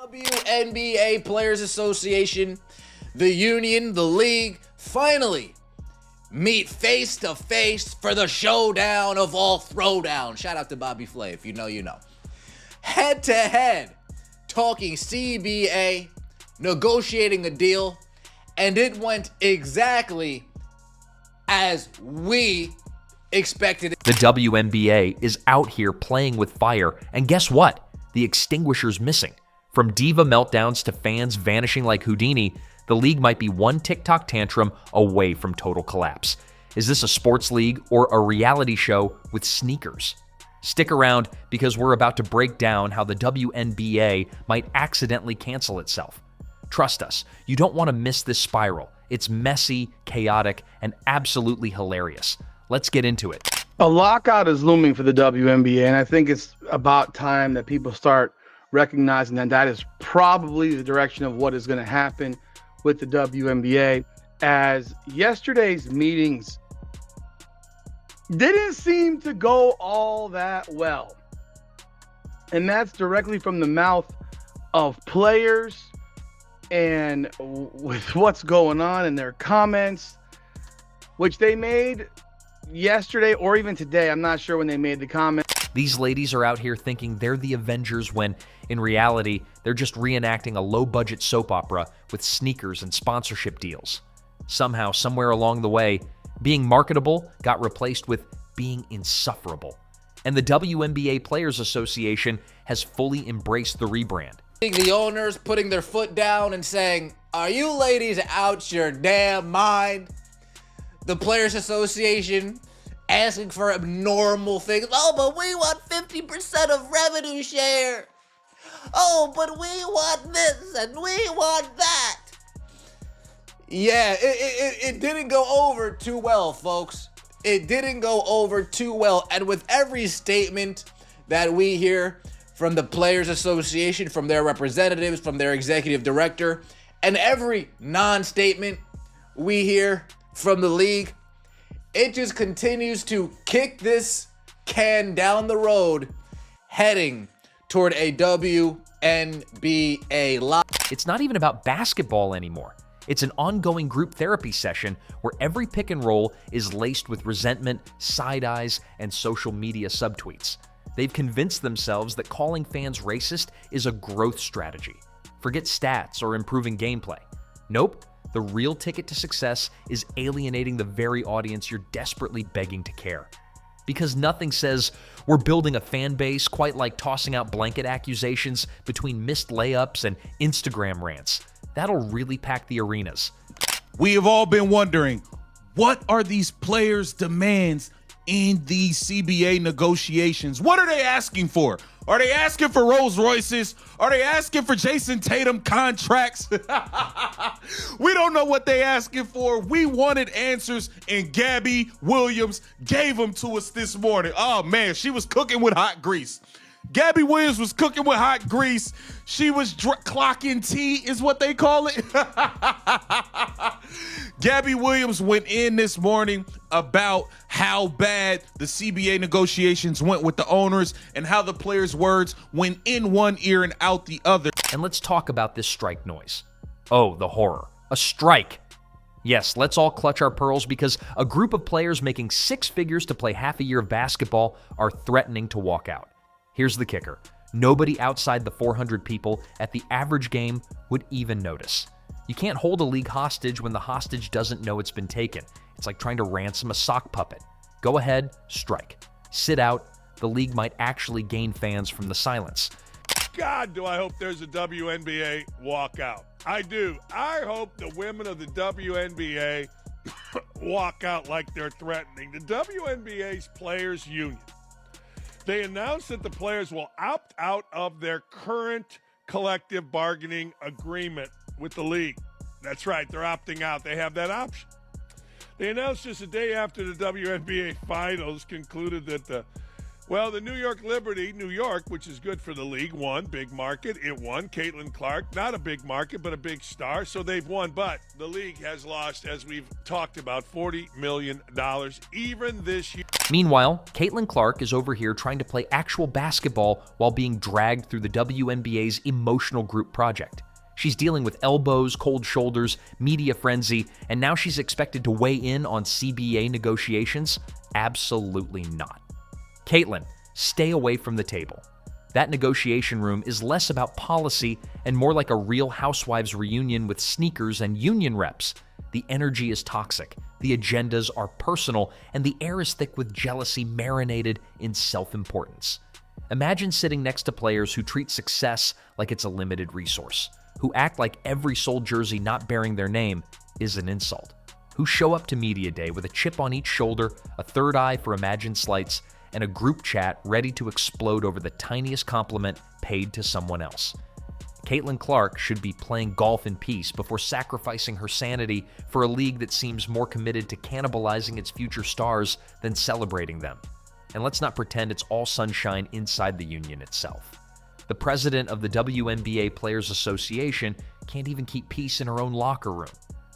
WNBA Players Association, the union, the league, finally meet face to face for the showdown of all throwdown. Shout out to Bobby Flay. If you know, you know. Head to head, talking CBA, negotiating a deal, and it went exactly as we expected it. The WNBA is out here playing with fire, and guess what? The extinguisher's missing. From diva meltdowns to fans vanishing like Houdini, the league might be one TikTok tantrum away from total collapse. Is this a sports league or a reality show with sneakers? Stick around because we're about to break down how the WNBA might accidentally cancel itself. Trust us, you don't want to miss this spiral. It's messy, chaotic, and absolutely hilarious. Let's get into it. A lockout is looming for the WNBA, and I think it's about time that people start recognizing that that is probably the direction of what is going to happen with the WNBA, as yesterday's meetings didn't seem to go all that well. And that's directly from the mouth of players, and with what's going on in their comments, which they made yesterday or even today. I'm not sure when they made the comment. These ladies are out here thinking they're the Avengers when, in reality, they're just reenacting a low-budget soap opera with sneakers and sponsorship deals. Somehow, somewhere along the way, being marketable got replaced with being insufferable. And the WNBA Players Association has fully embraced the rebrand. The owners putting their foot down and saying, "Are you ladies out your damn mind?" The Players Association asking for abnormal things. "Oh, but we want 50% of revenue share. Oh, but we want this and we want that." Yeah, it didn't go over too well, folks. It didn't go over too well. And with every statement that we hear from the Players Association, from their representatives, from their executive director, and every non-statement we hear from the league, it just continues to kick this can down the road, heading toward a WNBA lock. It's not even about basketball anymore. It's an ongoing group therapy session where every pick and roll is laced with resentment, side eyes, and social media subtweets. They've convinced themselves that calling fans racist is a growth strategy. Forget stats or improving gameplay. Nope. The real ticket to success is alienating the very audience you're desperately begging to care. Because nothing says we're building a fan base quite like tossing out blanket accusations between missed layups and Instagram rants. That'll really pack the arenas. We have all been wondering, what are these players' demands in these CBA negotiations? What are they asking for? Are they asking for Rolls Royces? Are they asking for Jason Tatum contracts? We don't know what they asking for. We wanted answers, and Gabby Williams gave them to us this morning. Oh, man, she was cooking with hot grease. Gabby Williams was cooking with hot grease. She was clocking tea, is what they call it. Gabby Williams went in this morning about how bad the CBA negotiations went with the owners and how the players' words went in one ear and out the other. And let's talk about this strike noise. Oh, the horror. A strike. Yes, let's all clutch our pearls because a group of players making six figures to play half a year of basketball are threatening to walk out. Here's the kicker. Nobody outside the 400 people at the average game would even notice. You can't hold a league hostage when the hostage doesn't know it's been taken. It's like trying to ransom a sock puppet. Go ahead, strike. Sit out. The league might actually gain fans from the silence. God, do I hope there's a WNBA walkout. I do. I hope the women of the WNBA walk out like they're threatening. The WNBA's Players Union. They announced that the players will opt out of their current collective bargaining agreement with the league. That's right, they're opting out. They have that option. They announced just a day after the WNBA finals concluded that the Well, the New York Liberty, New York, which is good for the league, won. Big market. It won. Caitlyn Clark, not a big market, but a big star. So they've won. But the league has lost, as we've talked about, $40 million even this year. Meanwhile, Caitlyn Clark is over here trying to play actual basketball while being dragged through the WNBA's emotional group project. She's dealing with elbows, cold shoulders, media frenzy, and now she's expected to weigh in on CBA negotiations? Absolutely not. Caitlyn, stay away from the table. That negotiation room is less about policy and more like a Real Housewives reunion with sneakers and union reps. The energy is toxic, the agendas are personal, and the air is thick with jealousy marinated in self-importance. Imagine sitting next to players who treat success like it's a limited resource, who act like every sold jersey not bearing their name is an insult, who show up to media day with a chip on each shoulder, a third eye for imagined slights, and a group chat ready to explode over the tiniest compliment paid to someone else. Caitlyn Clark should be playing golf in peace before sacrificing her sanity for a league that seems more committed to cannibalizing its future stars than celebrating them. And let's not pretend it's all sunshine inside the union itself. The president of the WNBA Players Association can't even keep peace in her own locker room.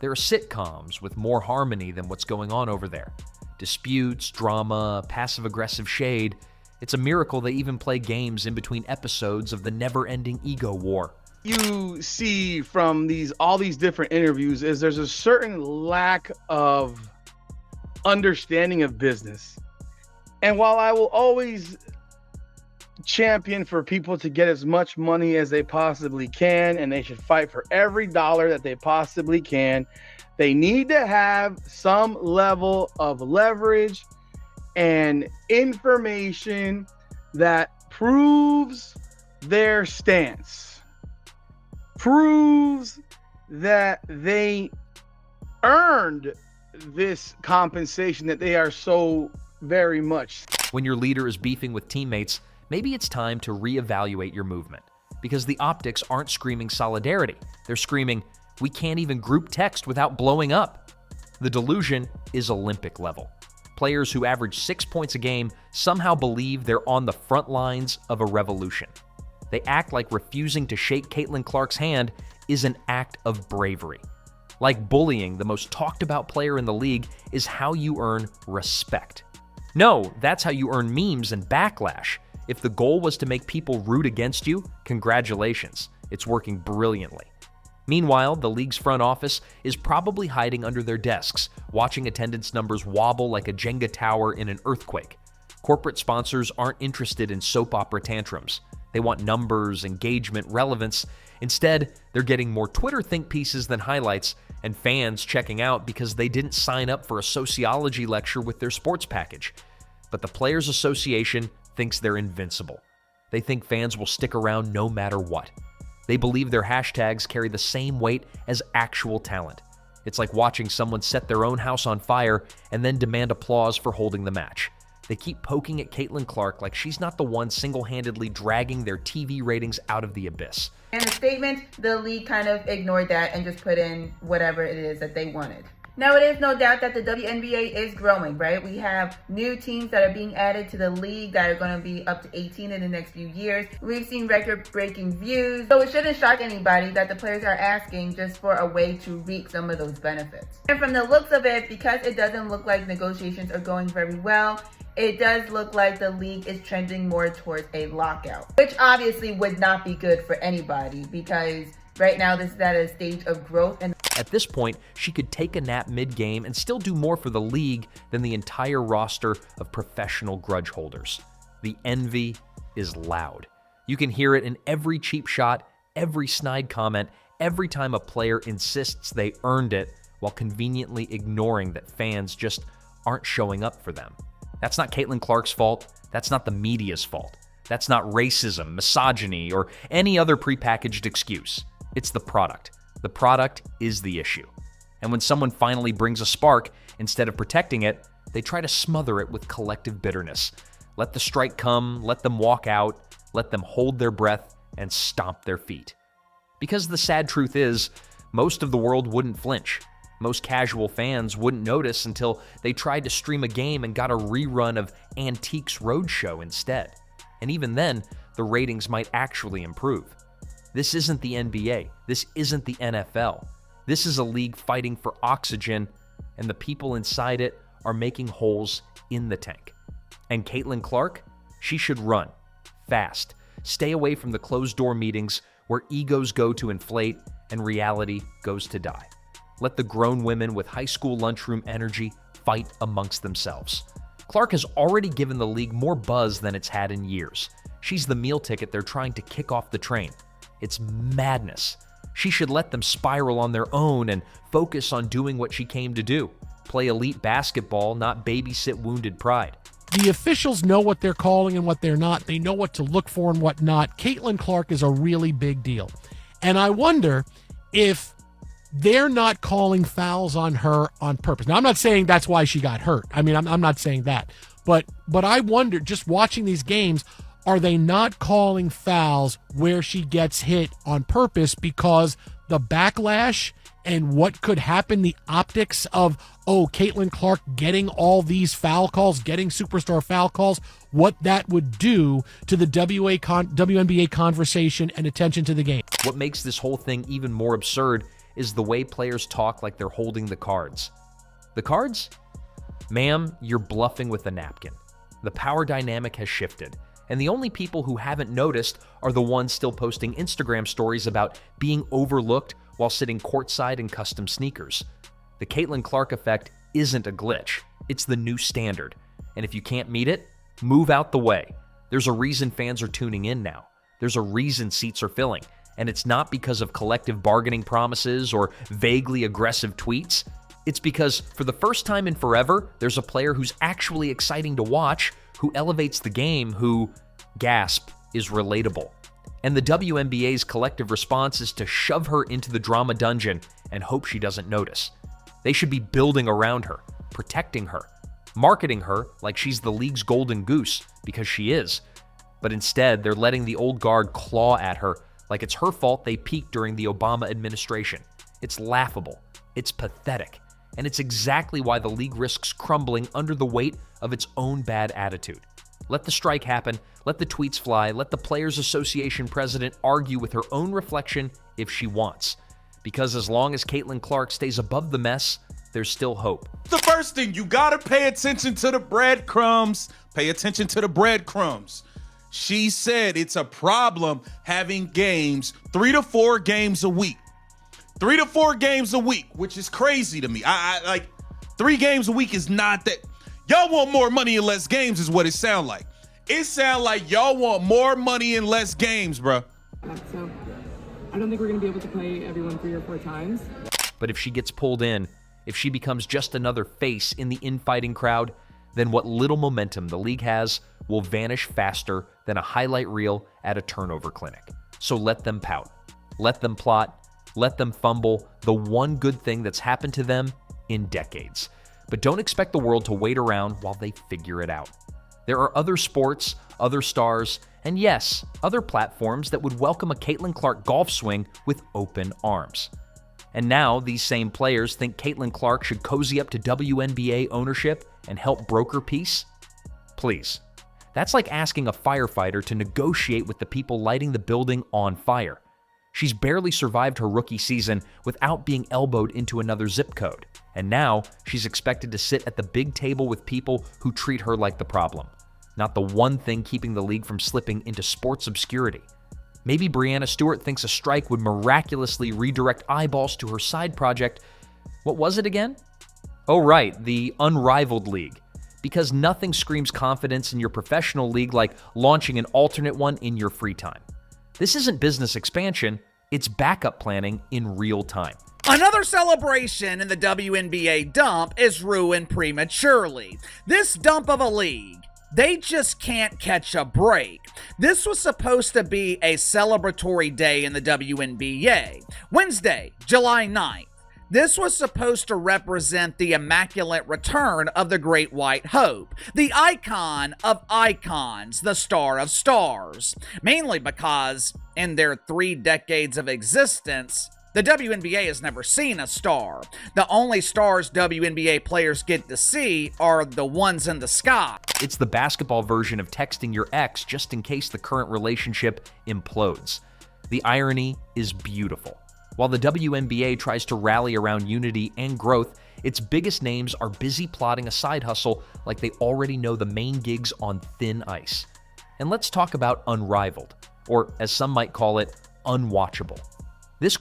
There are sitcoms with more harmony than what's going on over there. Disputes, drama, passive-aggressive shade. It's a miracle they even play games in between episodes of the never-ending ego war. You see from all these different interviews is there's a certain lack of understanding of business. And while I will always champion for people to get as much money as they possibly can, and they should fight for every dollar that they possibly can, they need to have some level of leverage and information that proves their stance, proves that they earned this compensation that they are so very much. When your leader is beefing with teammates, maybe it's time to reevaluate your movement, because the optics aren't screaming solidarity. They're screaming, we can't even group text without blowing up. The delusion is Olympic level. Players who average 6 points a game somehow believe they're on the front lines of a revolution. They act like refusing to shake Caitlyn Clark's hand is an act of bravery. Like bullying the most talked about player in the league is how you earn respect. No, that's how you earn memes and backlash. If the goal was to make people root against you, congratulations. It's working brilliantly. Meanwhile, the league's front office is probably hiding under their desks, watching attendance numbers wobble like a Jenga tower in an earthquake. Corporate sponsors aren't interested in soap opera tantrums. They want numbers, engagement, relevance. Instead, they're getting more Twitter think pieces than highlights, and fans checking out because they didn't sign up for a sociology lecture with their sports package. But the Players Association thinks they're invincible. They think fans will stick around no matter what. They believe their hashtags carry the same weight as actual talent. It's like watching someone set their own house on fire and then demand applause for holding the match. They keep poking at Caitlyn Clark like she's not the one single-handedly dragging their TV ratings out of the abyss. In the statement, the league kind of ignored that and just put in whatever it is that they wanted. Now, it is no doubt that the WNBA is growing, right? We have new teams that are being added to the league that are going to be up to 18 in the next few years. We've seen record-breaking views, so it shouldn't shock anybody that the players are asking just for a way to reap some of those benefits. And from the looks of it, because it doesn't look like negotiations are going very well, it does look like the league is trending more towards a lockout, which obviously would not be good for anybody because right now this is at a stage of growth. And at this point, she could take a nap mid-game and still do more for the league than the entire roster of professional grudge holders. The envy is loud. You can hear it in every cheap shot, every snide comment, every time a player insists they earned it while conveniently ignoring that fans just aren't showing up for them. That's not Caitlyn Clark's fault. That's not the media's fault. That's not racism, misogyny, or any other prepackaged excuse. It's the product. The product is the issue. And when someone finally brings a spark, instead of protecting it, they try to smother it with collective bitterness. Let the strike come, let them walk out, let them hold their breath and stomp their feet. Because the sad truth is, most of the world wouldn't flinch. Most casual fans wouldn't notice until they tried to stream a game and got a rerun of Antiques Roadshow instead. And even then, the ratings might actually improve. This isn't the NBA. This isn't the NFL. This is a league fighting for oxygen, and the people inside it are making holes in the tank. And Caitlyn Clark, she should run fast. Stay away from the closed-door meetings where egos go to inflate and reality goes to die. Let the grown women with high school lunchroom energy fight amongst themselves. Clark has already given the league more buzz than it's had in years. She's the meal ticket they're trying to kick off the train. It's madness. She should let them spiral on their own and focus on doing what she came to do. Play elite basketball, not babysit wounded pride. The officials know what they're calling and what they're not. They know what to look for and what not. Caitlyn Clark is a really big deal. And I wonder if they're not calling fouls on her on purpose. Now, I'm not saying that's why she got hurt. I mean, I'm not saying that. But I wonder, just watching these games, are they not calling fouls where she gets hit on purpose because the backlash and what could happen, the optics of, Caitlyn Clark getting all these foul calls, getting superstar foul calls, what that would do to the WNBA conversation and attention to the game. What makes this whole thing even more absurd is the way players talk like they're holding the cards. The cards? Ma'am, you're bluffing with a napkin. The power dynamic has shifted, and the only people who haven't noticed are the ones still posting Instagram stories about being overlooked while sitting courtside in custom sneakers. The Caitlyn Clark effect isn't a glitch. It's the new standard. And if you can't meet it, move out the way. There's a reason fans are tuning in now. There's a reason seats are filling. And it's not because of collective bargaining promises or vaguely aggressive tweets. It's because, for the first time in forever, there's a player who's actually exciting to watch, who elevates the game, who, gasp, is relatable. And the WNBA's collective response is to shove her into the drama dungeon and hope she doesn't notice. They should be building around her, protecting her, marketing her like she's the league's golden goose, because she is. But instead, they're letting the old guard claw at her like it's her fault they peaked during the Obama administration. It's laughable. It's pathetic. And it's exactly why the league risks crumbling under the weight of its own bad attitude. Let the strike happen. Let the tweets fly. Let the Players Association president argue with her own reflection if she wants. Because as long as Caitlyn Clark stays above the mess, there's still hope. The first thing, you gotta pay attention to the breadcrumbs. Pay attention to the breadcrumbs. She said it's a problem having games, 3 to 4 games a week. 3 to 4 games a week, which is crazy to me. I like 3 games a week is not that. Y'all want more money and less games is what it sound like. It sound like y'all want more money and less games, bruh. So I don't think we're going to be able to play everyone 3 or 4 times. But if she gets pulled in, if she becomes just another face in the infighting crowd, then what little momentum the league has will vanish faster than a highlight reel at a turnover clinic. So let them pout. Let them plot. Let them fumble the one good thing that's happened to them in decades. But don't expect the world to wait around while they figure it out. There are other sports, other stars, and yes, other platforms that would welcome a Caitlyn Clark golf swing with open arms. And now these same players think Caitlyn Clark should cozy up to WNBA ownership and help broker peace? Please. That's like asking a firefighter to negotiate with the people lighting the building on fire. She's barely survived her rookie season without being elbowed into another zip code. And now she's expected to sit at the big table with people who treat her like the problem. Not the one thing keeping the league from slipping into sports obscurity. Maybe Breanna Stewart thinks a strike would miraculously redirect eyeballs to her side project. What was it again? Oh right, the Unrivaled League. Because nothing screams confidence in your professional league like launching an alternate one in your free time. This isn't business expansion, it's backup planning in real time. Another celebration in the WNBA dump is ruined prematurely. This dump of a league, they just can't catch a break. This was supposed to be a celebratory day in the WNBA. Wednesday, July 9th. This was supposed to represent the immaculate return of the Great White Hope, the icon of icons, the star of stars. Mainly because, in their 3 decades of existence, The WNBA has never seen a star. The only stars WNBA players get to see are the ones in the sky. It's the basketball version of texting your ex just in case the current relationship implodes. The irony is beautiful. While the WNBA tries to rally around unity and growth, its biggest names are busy plotting a side hustle like they already know the main gigs on thin ice. And let's talk about Unrivaled, or as some might call it, Unwatchable. This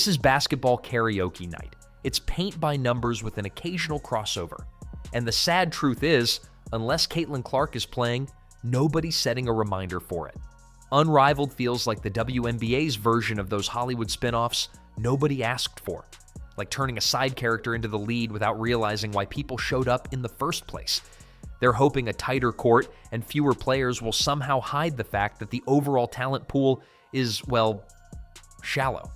is basketball karaoke night. It's paint by numbers with an occasional crossover. And the sad truth is, unless Caitlyn Clark is playing, nobody's setting a reminder for it. Unrivaled feels like the WNBA's version of those Hollywood spin-offs nobody asked for, like turning a side character into the lead without realizing why people showed up in the first place. They're hoping a tighter court and fewer players will somehow hide the fact that the overall talent pool is, well, shallow.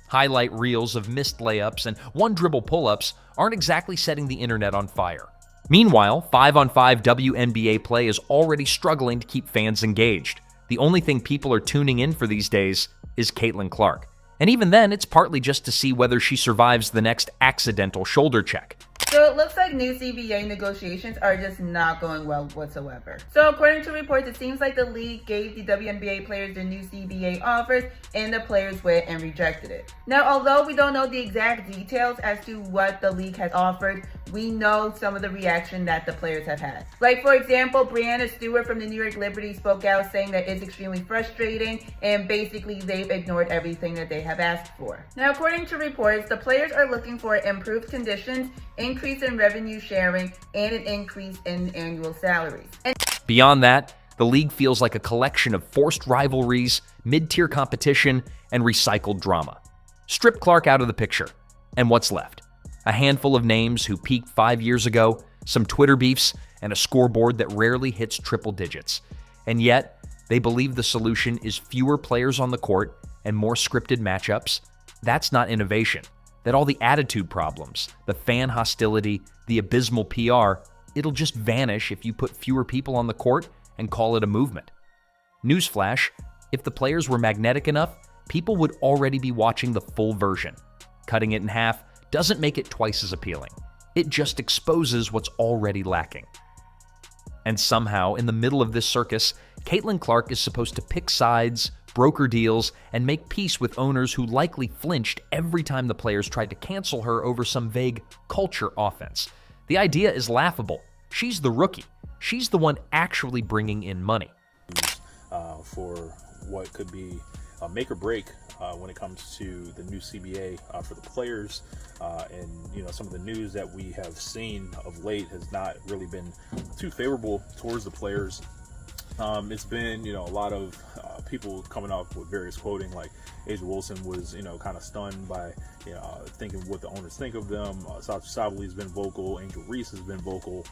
Highlight reels of missed layups and one-dribble pull-ups aren't exactly setting the internet on fire. Meanwhile, 5-on-5 WNBA play is already struggling to keep fans engaged. The only thing people are tuning in for these days is Caitlyn Clark. And even then, it's partly just to see whether she survives the next accidental shoulder check. So it looks like new CBA negotiations are just not going well whatsoever. So according to reports, it seems like the league gave the WNBA players their new CBA offers and the players went and rejected it. Now, although we don't know the exact details as to what the league has offered, we know some of the reaction that the players have had. Like, for example, Brianna Stewart from the New York Liberty spoke out saying that it's extremely frustrating and basically they've ignored everything that they have asked for. Now, according to reports, the players are looking for improved conditions, increase in revenue sharing, and an increase in annual salaries. Beyond that, the league feels like a collection of forced rivalries, mid-tier competition, and recycled drama. Strip Clark out of the picture, and what's left? A handful of names who peaked 5 years ago, some Twitter beefs, and a scoreboard that rarely hits triple digits. And yet, they believe the solution is fewer players on the court and more scripted matchups. That's not innovation. That all the attitude problems, the fan hostility, the abysmal PR, it'll just vanish if you put fewer people on the court and call it a movement. Newsflash, if the players were magnetic enough, people would already be watching the full version. Cutting it in half doesn't make it twice as appealing. It just exposes what's already lacking. And somehow, in the middle of this circus, Caitlyn Clark is supposed to pick sides, broker deals, and make peace with owners who likely flinched every time the players tried to cancel her over some vague culture offense. The idea is laughable. She's the rookie. She's the one actually bringing in money. For what could be a make or break when it comes to the new CBA for the players, and some of the news that we have seen of late has not really been too favorable towards the players. It's been a lot of people coming up with various quoting, like Asia Wilson was kind of stunned by thinking what the owners think of them. Sasha Sabali's been vocal, Angel Reese has been vocal,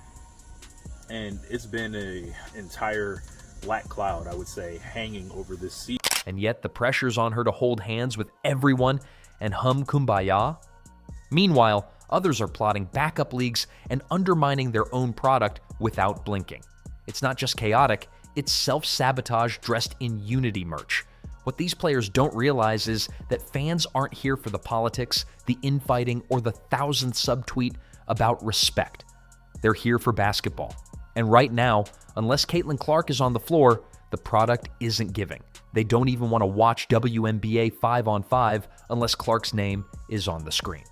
and it's been a entire black cloud, I would say, hanging over this season. And yet the pressure's on her to hold hands with everyone and hum Kumbaya. Meanwhile, others are plotting backup leagues and undermining their own product without blinking. It's not just chaotic, it's self-sabotage dressed in unity merch. What these players don't realize is that fans aren't here for the politics, the infighting, or the 1,000th subtweet about respect. They're here for basketball. And right now, unless Caitlyn Clark is on the floor, the product isn't giving. They don't even want to watch WNBA 5-on-5 unless Clark's name is on the screen.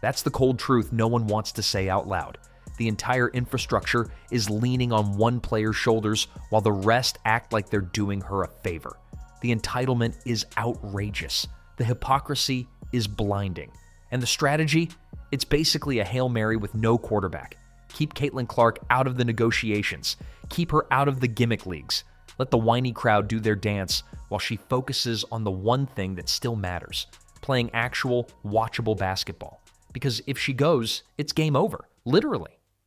That's the cold truth no one wants to say out loud. The entire infrastructure is leaning on one player's shoulders while the rest act like they're doing her a favor. The entitlement is outrageous. The hypocrisy is blinding. And the strategy? It's basically a Hail Mary with no quarterback. Keep Caitlyn Clark out of the negotiations. Keep her out of the gimmick leagues. Let the whiny crowd do their dance while she focuses on the one thing that still matters, playing actual, watchable basketball. Because if she goes, it's game over, literally.